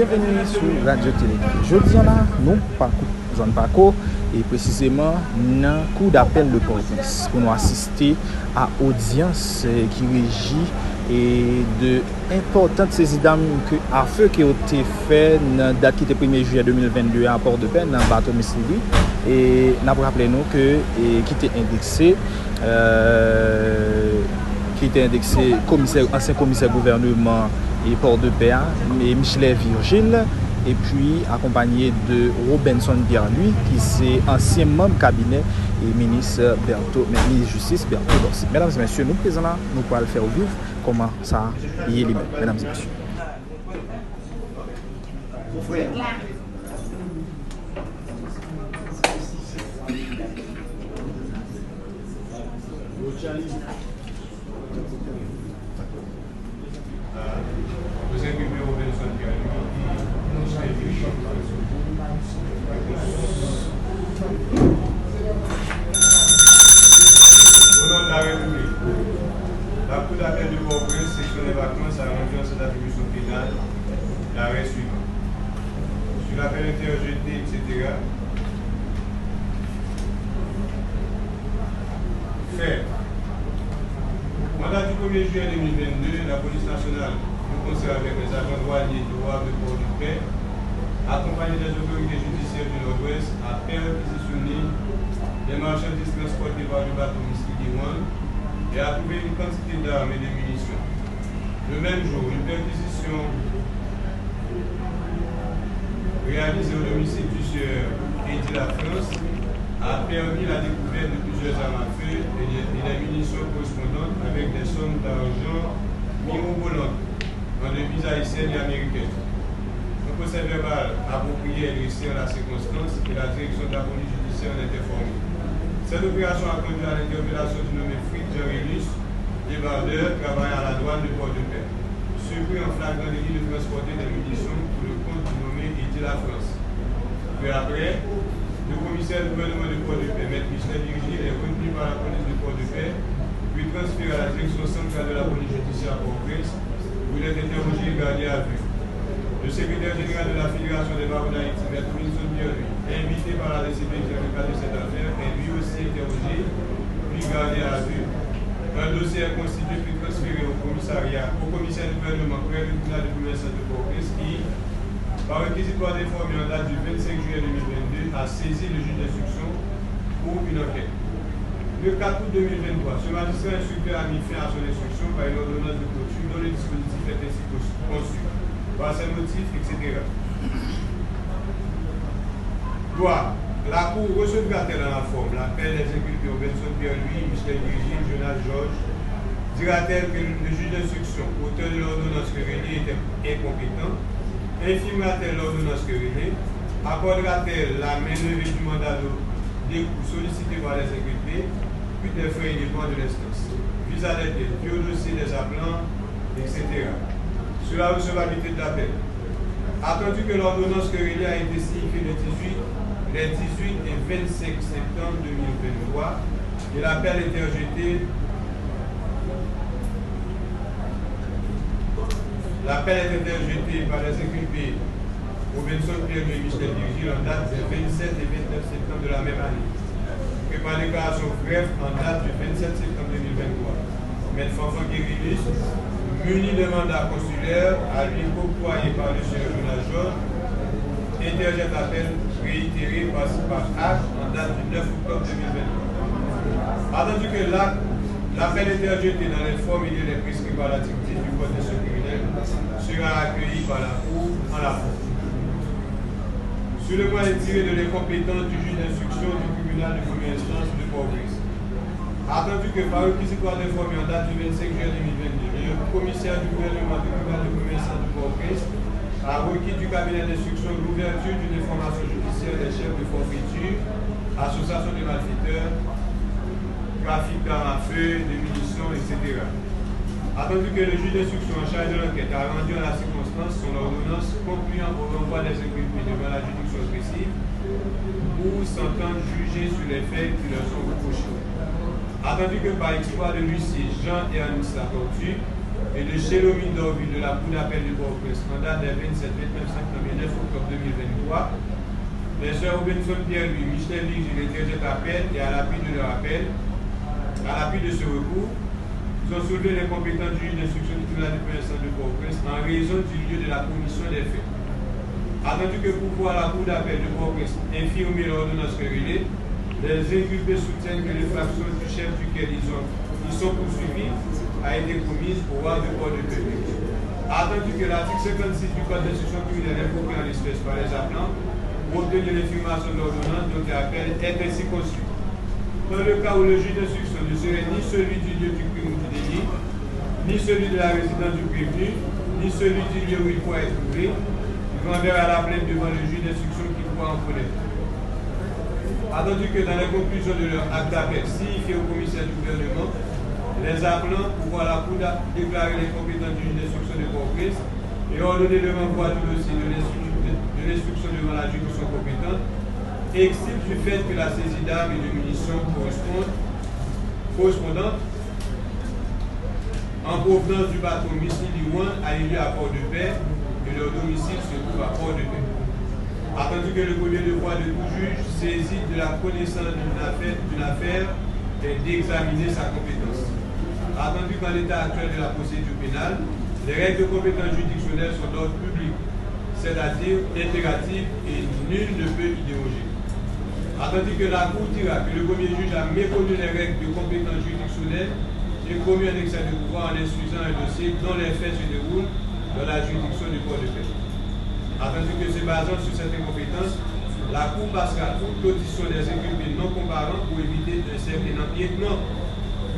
bienvenue sur Radio Télé. Jeudi là, nous parcours zone Paco et précisément dans le cours d'appel de Port-au-Prince pour nous assister à audience qui régit et de importantes saisies d'armes à feu qui ont été faites dans la date qui était 1er juillet 2022 à Port-de-Paix dans le bateau Missili et nous rappelons nous que qui était indexé ancien commissaire gouvernement et Port-de-Paix et Michelet Virgile et puis accompagné de Robinson Pierre-Louis qui c'est ancien membre cabinet et ministre justice Berthaud Dorcy. Mesdames et messieurs, nous présents là, nous pourrons le faire vivre comment ça y est lui-même. Mesdames et messieurs. La Cour d'appel de Port-au-Prince, section des vacances, a rendu en cette attribution pénale l'arrêt suivant. Sur l'appel interjeté, etc. Fait. Mandat du 1er juillet 2022, la police nationale, de concert avec les agents douaniers de de Port-de-Paix, accompagné des autorités judiciaires du Nord-Ouest, a perquisitionné les marchandises transportées par le bateau Missili et a trouvé une quantité d'armes et de munitions. Le même jour, une perquisition réalisée au domicile du sieur Eddie La France a permis la découverte de plusieurs armes à feu et des munitions correspondantes avec des sommes d'argent mirobolantes en devises haïtiennes et américaines. Un procès verbal approprié est dressé en la circonstance et la direction de la police judiciaire en est informée. Cette opération a conduit à l'interpellation du nommé Fritz Jean-Rélus, débardeur travaillant à la douane de Port-de-Paix, surpris en flagrant délit de transporter des munitions pour le compte du nommé Eddie La France. Puis après, le commissaire du gouvernement de Port-de-Paix, M. Michelet Virgile, est retenu par la police de Port-de-Paix, puis transféré à la direction centrale de la police judiciaire à Port-au-Prince, où il est interrogé et gardé à vue. Le secrétaire général de la Fédération des barreaux d'Haïti, M. Robinson Pierre-Louis, invité par la DCP qui a regardé cette affaire, est lui aussi interrogé, puis gardé à vue. Un dossier est constitué puis transféré au commissaire du gouvernement près du tribunal de commerce de Port-au-Prince qui, par réquisitoire d'informer en date du 25 juillet 2022, a saisi le juge d'instruction pour une enquête. Le 4 août 2023, ce magistrat instructeur a mis fin à son instruction par une ordonnance de clôture dont le dispositif est ainsi conçu. Par ses motifs, etc. Droit. La Cour recevra-t-elle dans la forme l'appel des inculpés Robinson Pierre-Louis, Michelet Virgile, Jonas Georges? Dira-t-elle que le juge d'instruction, auteur de l'ordonnance querellée, était incompétent? Infimera-t-elle l'ordonnance querellée? Accordera-t-elle la main levée du mandat des coûts sollicités par les inculpés, puis des frais indépendants de l'instance? Visera-t-elle au dossier des appelants, etc. Sur la recevabilité de l'appel. Attendu que l'ordonnance querellée a été signifiée les 18 et 25 septembre 2023 et l'appel interjeté par les inculpés Robinson Pierre-Louis et Michelet Virgile en date du 27 et 29 septembre de la même année, que par déclaration brève en date du 27 septembre 2023. M. Fanfan Guérilus, muni de mandat consulaire à lui octroyé par le sieur Jonas Georges, interjette l'appel réitéré par acte en date du 9 octobre 2023. Attendu que l'appel interjeté dans les formes et les prescrits par l'activité du code de criminel sera accueilli par la Cour en la forme. Sur le point tiré de l'incompétence du juge d'instruction du tribunal de première instance de Port-au-Prince. Attendu que par réquisitoire d'informer en date du 25 juillet 2022, le commissaire du gouvernement du tribunal de première instance de Port-au-Prince a requis du cabinet d'instruction l'ouverture d'une information judiciaire des chefs de forfaiture, association de malfaiteurs, trafic d'armes à feu, de munitions, etc. Attendu que le juge d'instruction en charge de l'enquête a rendu en la circonstance son ordonnance concluant au renvoi des inculpés devant la juridiction expressive ou s'entendent juger sur les faits qui leur sont reprochés. Attendu que par exploit de l'huissier Jean et Anissa Tortue, et de Chélomine Dorville de la Cour d'appel du Port-au-Prince en date du 27-29 octobre 2023, les sœurs Robinson Pierre-Louis, Michel Virgile et Thérèse appel et à l'appui de leur appel, à l'appui de ce recours, sont soulevés les compétences du juge d'instruction du tribunal de première instance de Port-au-Prince en raison du lieu de la commission des faits. Attendu que pour voir la Cour d'appel de Port-au-Prince infirmer l'ordonnance querellée, les inculpés soutiennent que l'infraction du chef duquel ils sont poursuivis a été commise au voir de port de paix. Attendu que l'article 56 du Code d'instruction criminelle invoqué en l'espèce par les appelants pour obtenir l'infirmation de l'ordonnance dont l'appel est ainsi conçu. Dans le cas où le juge d'instruction ne serait ni celui du lieu du crime ou du délit, ni celui de la résidence du prévenu, ni celui du lieu où il pourra être trouvé, il renverra la plainte devant le juge d'instruction qui pourra en connaître. Attendu que dans les conclusions de leur acte d'appel signifié au commissaire du gouvernement, les appelants pour voir la Cour déclarer les compétences du juge d'instruction de Port-au-Prince et ordonner le renvoi du dossier de l'instruction devant la juridiction compétente, excepte du fait que la saisie d'armes et de munitions correspondantes en provenance du bateau missile Iwan a eu lieu à Port-de-Paix et leur domicile se trouve à Port-de-Paix. Attendu que le premier devoir de tout juge saisi de la connaissance d'une affaire est d'examiner sa compétence. Attendu qu'en l'état actuel de la procédure pénale, les règles de compétence juridictionnelle sont d'ordre public, c'est-à-dire impératives et nul ne peut y déroger. Attendu que la Cour dira que le premier juge a méconnu les règles de compétence juridictionnelle et commis un excès de pouvoir en instruisant un dossier dont les faits se déroulent dans la juridiction du Port-de-Paix. Attendu que se basant sur cette incompétence, la Cour passera toute l'audition des inculpés non comparants pour éviter un certain empiètement,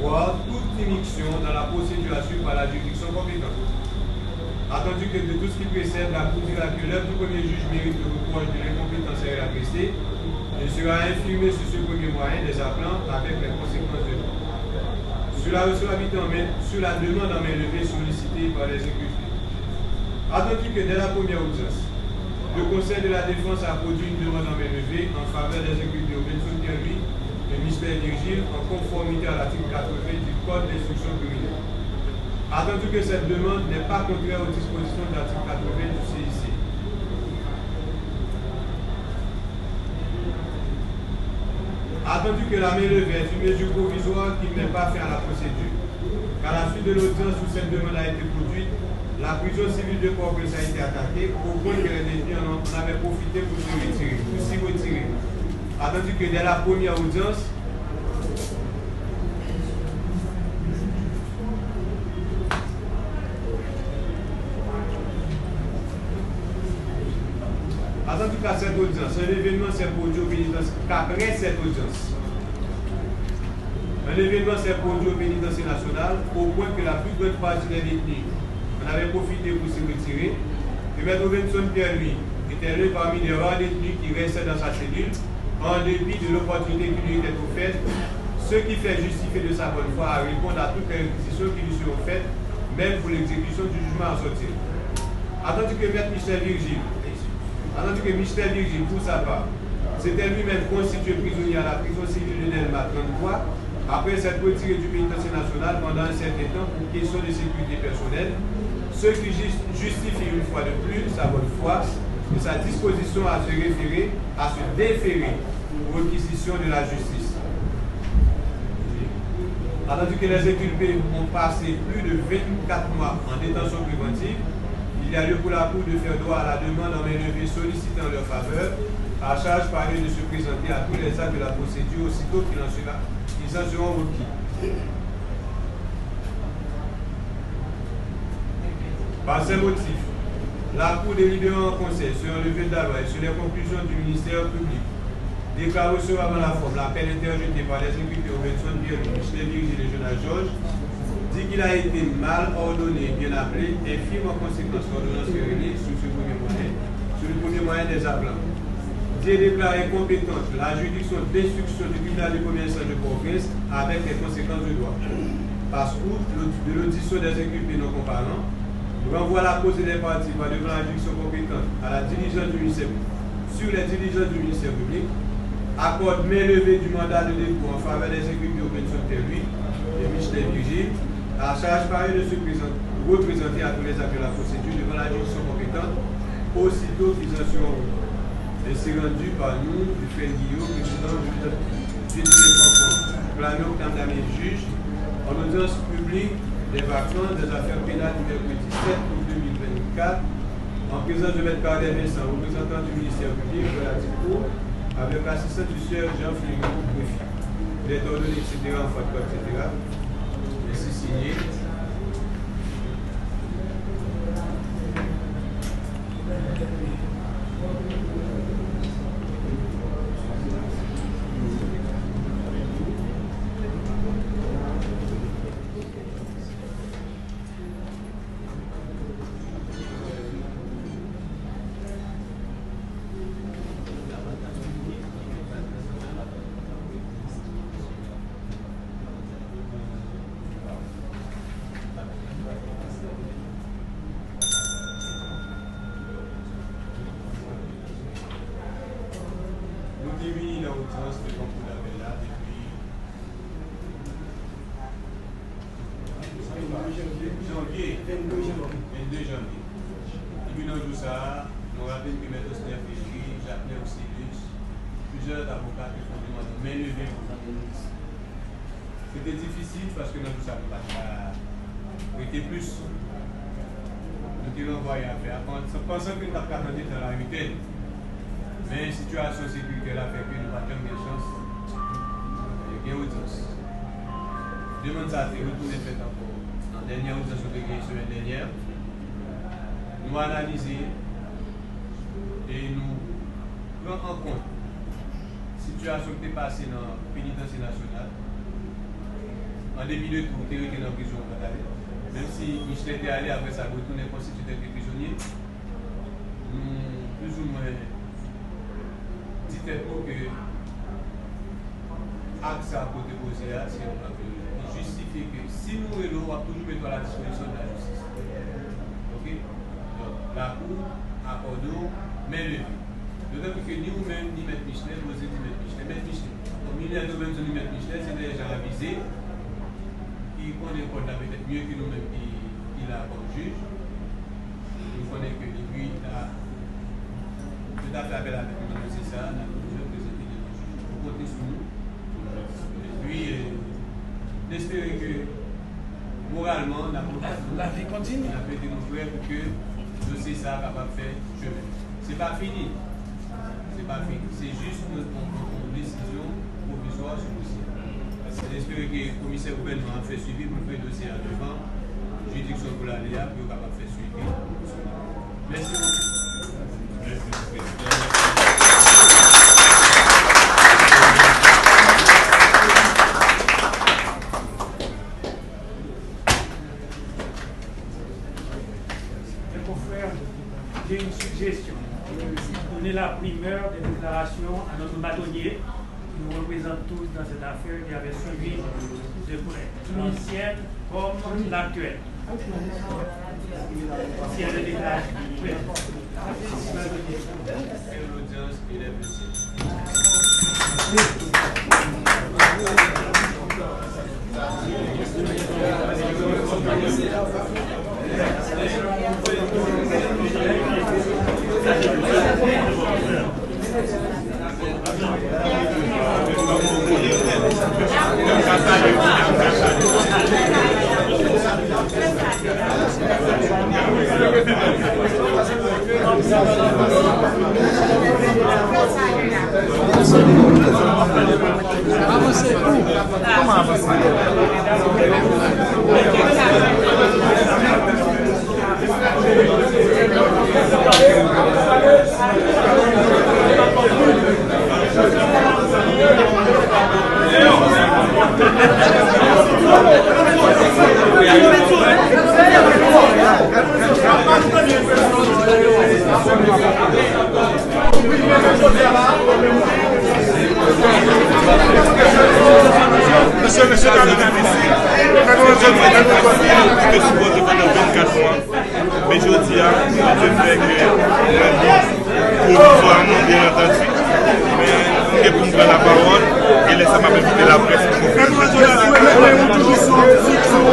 voire toute immixtion dans la procédure à suivre par la juridiction compétente. Attendu que de tout ce qui précède, la Cour dira que l'œuvre du premier juge mérite le reproche de l'incompétence à appréciée et sera infirmée sur ce premier moyen des appelants avec les conséquences de droit. Sur la demande en main levée sollicitée par les inculpés. Attendu que dès la première audience, le Conseil de la Défense a produit une demande en main levée en faveur des inculpés Robinson Pierre-Louis et Michel Virgile en conformité à l'article 80 du Code d'instruction criminelle. Attendu que cette demande n'est pas contraire aux dispositions de l'article 80 du CIC. Attendu que la main levée est une mesure provisoire qui ne met pas fin à la procédure. Qu'à la suite de l'audience où cette demande a été produite, la prison civile de Port-au-Prince a été attaquée au point que les détenus en avaient profité pour s'y retirer. Attendu que dès la première audience, attendu qu'à cette audience, un événement s'est produit au pénitencier, qu'après cette audience, un événement s'est produit au pénitencier national au point que la plus grande partie des détenus en avait profité pour se retirer. Le maître Robinson Pierre-Louis était l'un parmi les rares détenus qui restaient dans sa cellule en dépit de l'opportunité qui lui était offerte, ce qui fait justifier de sa bonne foi à répondre à toutes les réquisitions qui lui seront faites, même pour l'exécution du jugement à sortir. Attendu que Michel Virgile, pour sa part, s'était lui-même constitué prisonnier à la prison civile de Delma 33, après s'être retiré du pénitencier national pendant un certain temps pour question de sécurité personnelle, ce qui justifie une fois de plus sa bonne foi et sa disposition à se déférer aux réquisitions de la justice. Attendu que les inculpés ont passé plus de 24 mois en détention préventive, il y a lieu pour la Cour de faire droit à la demande en main levée sollicitant leur faveur, à charge par eux de se présenter à tous les actes de la procédure aussitôt qu'ils en seront requis. Par ces motifs, la Cour délibérant en conseil sur un levé de la loi et sur les conclusions du ministère public déclare recevoir dans la forme l'appel interjeté par les inculpés Robinson Pierre-Louis, Michel Virgile et Jonas Georges, dit qu'il a été mal ordonné et bien appelé et firme en conséquence l'ordonnance querellée sur le premier moyen des appelants. Dit et déclaré compétente la juridiction d'instruction du tribunal de première instance de Port-au-Prince avec les conséquences de droit. Passe outre de l'audition des inculpés non comparants, renvoie la cause des parties par devant la juridiction compétente à la diligence du ministère sur les diligences du ministère public, accorde main levée du mandat de dépôt en faveur des inculpés Robinson Pierre-Louis et Michel Virgile, à charge par eux de se présenter représenter à tous les actes de la procédure devant la juridiction compétente, aussitôt qu'ils en seront ainsi rendus par nous, du frère Guillaume, président du plané au terme d'année juge, en audience publique des vacances des affaires pénales du mercredi 7 août 2024, en présence de M. Cardin Vincent, représentant du ministère public de la DIPO, avec l'assistant du sieur Jean-Philippe Préfet. Les ordonnées, etc., en fait, etc. Merci signé. C'était difficile parce que nous ne savons pas était plus. Nous t'avons envoyé à faire. Pensant que nous avons attendu dans la huitaine. Mais la situation sécuritaire a fait que nous n'avons pas de chance. Il y a une audience. Demande ça a été retourné fait encore. Dans la dernière audience que nous avons semaine dernière. Nous avons analysé et nous prenons en compte la situation qui est passée dans la pénitentiaire nationale. En début de tout, il était en prison. Même si Michel était allé après ça, retourner constitué des prisonniers, plus ou moins dit pour que l'axe à côté posé, c'est justifier que si nous voulons, on va toujours mettre à la disposition de la justice. Ok? Donc, la Cour accorde mais le d'autant que nous-mêmes, ni M. Michel, nous aussi ni M. Michel. M. Michel, au milieu de nous-mêmes, ni M. Michel, c'est des gens avisés qui connaissent peut-être mieux que nous-mêmes qui l'a comme juge. Nous connaissons que lui, il a tout à fait appel avec nous, c'est ça, nous avons présenté des juges. Vous comptez sur nous. Et puis, d'espérer que moralement, la vie continue. On a fait démontrer pour que le dossier ça capable de faire chemin. Ce n'est pas fini. C'est pas fini. C'est juste une décision provisoire sur le dossier. J'espère que le commissaire gouvernement a fait suivi pour faire le dossier à devant. Juridiction pour l'ALEA pour capable de faire suivi. Merci beaucoup. Mes confrères, j'ai une suggestion. Donner la primeur des déclarations à notre bâtonnier qui nous représente tous dans cette affaire qui avait suivi de près, l'ancienne comme l'actuelle. Si elle est déclarée. L'audience il est possible. Comment avancer? Monsieur Cardinal, que suppose pendant 24 mois, mais je dis je fais que provisoirement, bien entendu, mais pour me prendre la parole et laisser ma inviter la presse pour me faire.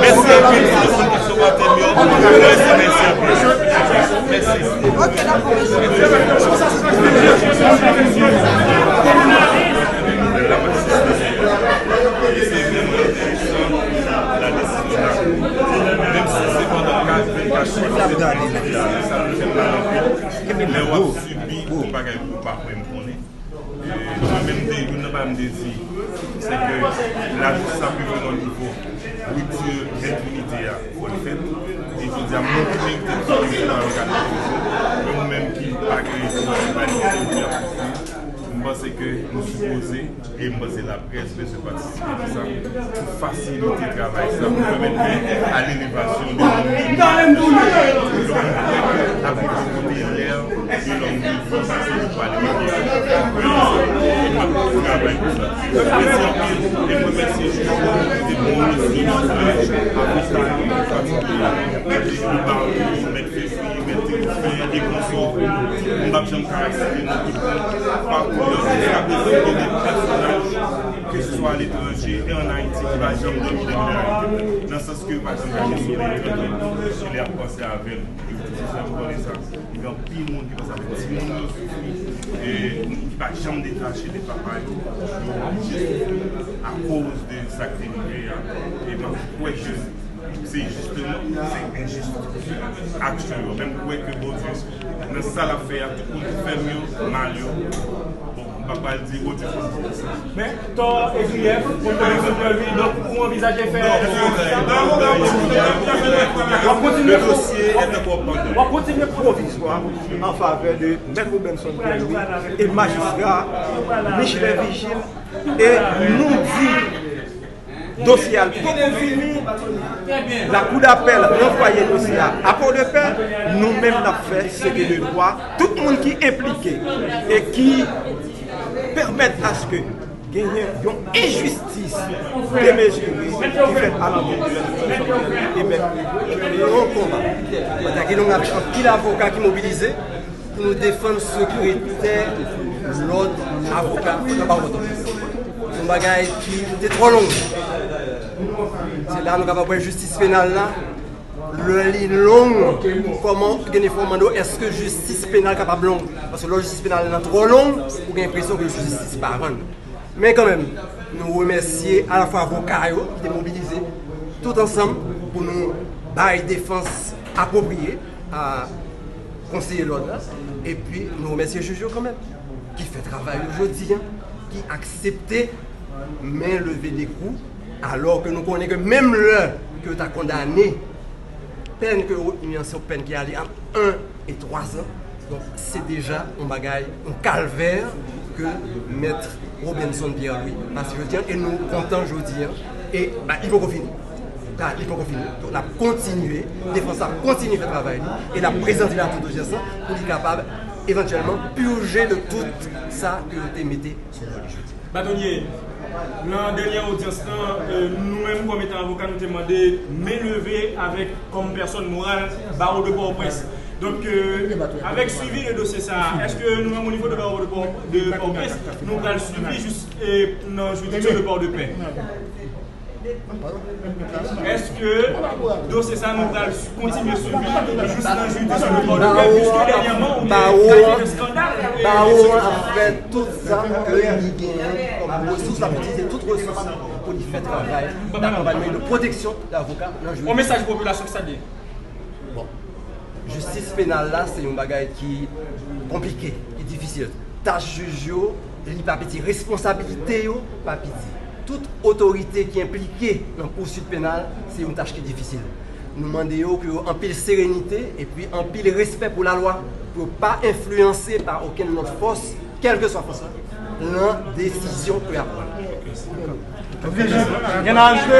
Merci à tous les qui sont à Témio. même dit, c'est que la justice a pu venir au niveau rupture d'impunité pour le fait. Et je dis à mon public de dans nous-mêmes qui pas créé je pense que nous supposons, et moi c'est la presse de se participer à ça, pour faciliter le travail, ça pour permettre à l'élévation de l'homme. La plupart de l'air, de l'homme de vie, c'est le parler. Et travail pour ça. Et moi merci justement des bons que ce soit à l'étranger et en Haïti qui va jamais dominer la réalité. Dans ce sens que, par exemple, je l'ai pensé avec il y a pile de monde qui va savoir petit monde et qui ne va jamais détacher des papas à cause de sa criminalité. Et moi, c'est justement, c'est injuste. Action, même que bon Dieu, dans ça l'affaire, tout le monde fait mieux, mal. Papa dit bon Dieu. Mais toi et grief, pour te lui, donc vous envisagez faire. Le dossier est encore pendant. On va continuer provisoire en faveur de M. Robinson Pierre-Louis et magistrat Michel Vigile et nous dit dossier pour finir la cour d'appel renvoyer le dossier à Port-de-Paix, nous-mêmes l'avons fait ce que le droit, tout le monde qui est impliqué et qui permettent à ce que il y ait une injustice démesurée qui fait à l'encontre de et on combat. Nous avons pile avocat qui mobilisé pour nous défendre sécurité l'autre avocat. C'est un bagage qui était trop long. C'est là que nous avons une justice pénale là. Le ligne long, comment est-ce que justice pénale est capable longue? Parce que la justice pénale est trop longue, ou l'impression que la justice n'est pas bonne. Mais quand même, nous remercions à la fois avocats qui sont mobilisés, tout ensemble, pour nous donner une défense appropriée à conseiller l'ordre. Et puis, nous remercions le juge quand même, qui fait travail aujourd'hui, qui a accepté main levée des coups, alors que nous connaissons que même l'heure que tu as condamné, peine que une peine qui allait entre 1 et 3 ans. Donc c'est déjà un bagage, un calvaire que Maître Robinson Pierre-Louis. Parce que je tiens, et nous comptons aujourd'hui, et il faut qu'on finisse. Il faut qu'on finisse. Donc on a continué, la défense a continué le travail, et la présence de la tout de ça pour être capable éventuellement purger de tout ça que vous mettez sur le religieux. Bâtonnier, dans la dernière audience, nous-mêmes, comme étant avocats, nous demandons main levée avec comme personne morale barreau de Port-au-Prince. Donc, avec suivi le dossier, est-ce que nous-mêmes, au niveau de barreau de Port-au-Prince, nous allons suivre juste dans la juridiction de Port-de-Paix? Est-ce que le dossier ça nous allons continuer à suivre juste dans la juridiction de Port-de-Paix? Puisque dernièrement, on a eu un scandale. Barreau a fait tout ça que il gagne comme ressources, a utilisé toutes ressources pour y faire travail d'accompagnement de protection d'avocats. Au message population, ça dit. Bon, justice pénale là, c'est un bagage qui est compliqué, qui est difficile. Tâche juge, il pas petit responsabilité, pas petit. Toute autorité qui est impliquée dans la poursuite pénale, c'est une tâche qui est difficile. Nous demandons un pile sérénité et puis un pile respect pour la loi, pour ne pas influencer par aucune autre force, quelle que soit la force, la décision que vous prendre. Il y en a ajouté.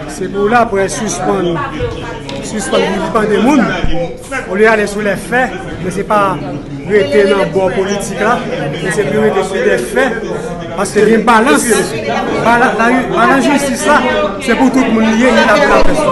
C'est pour là pour suspendre des monde. On lui aller sur les faits, mais c'est pas rester dans le bord politique là, mais c'est plus rester sur des faits. Parce que une balance, la justice là, c'est pour tout le monde lié, il y a la personne.